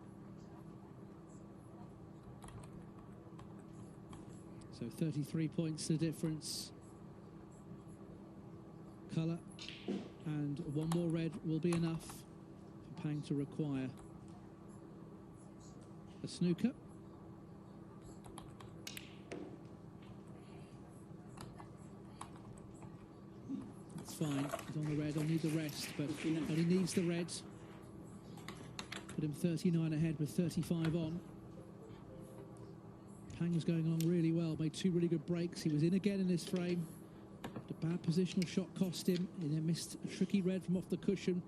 So 33 points the difference. Colour and one more red will be enough for Pang to require a snooker. That's fine, he's on the red, I'll need the rest, but only needs the red. Put him 39 ahead with 35 on. Pang was going along really well, made two really good breaks. He was in again in this frame. A bad positional shot cost him. He then missed a tricky red from off the cushion.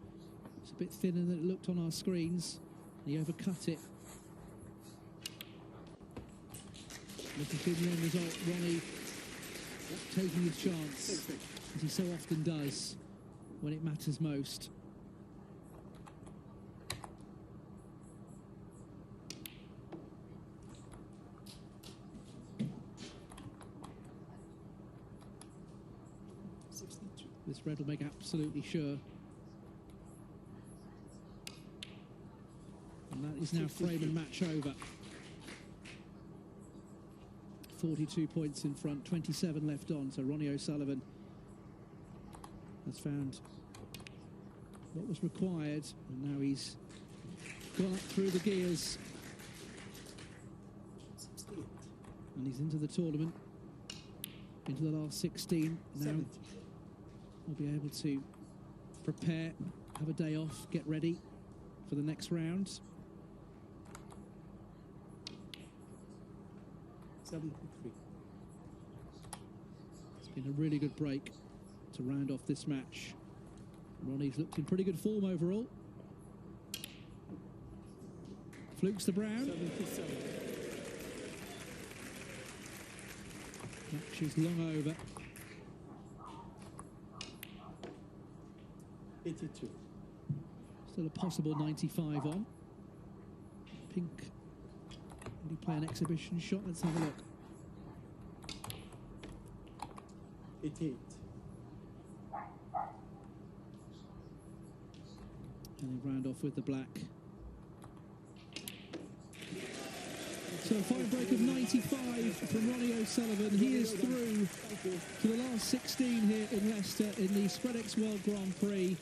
It's a bit thinner than it looked on our screens. And he overcut it. Looking through the end result, Ronnie taking his chance, as he so often does when it matters most. This red will make absolutely sure. And that is now frame and match over. 42 points in front, 27 left on. So Ronnie O'Sullivan has found what was required, and now he's gone up through the gears. And he's into the tournament, into the last 16. Now we'll be able to prepare, have a day off, get ready for the next round. 73. It's been a really good break to round off this match. Ronnie's looked in pretty good form overall. Flukes the brown. 77. Match is long over. 82. Still a possible 95 on. Pink. Will he play an exhibition shot? Let's have a look. 88. And he round off with the black. So a fine break of 95 from Ronnie O'Sullivan. He is through to the last 16 here in Leicester in the Spreadex World Grand Prix.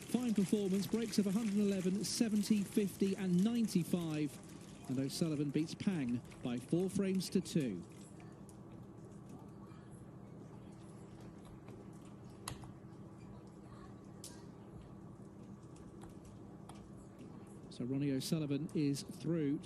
Fine performance, breaks of 111, 70, 50 and 95. And O'Sullivan beats Pang by 4 frames to 2. So Ronnie O'Sullivan is through.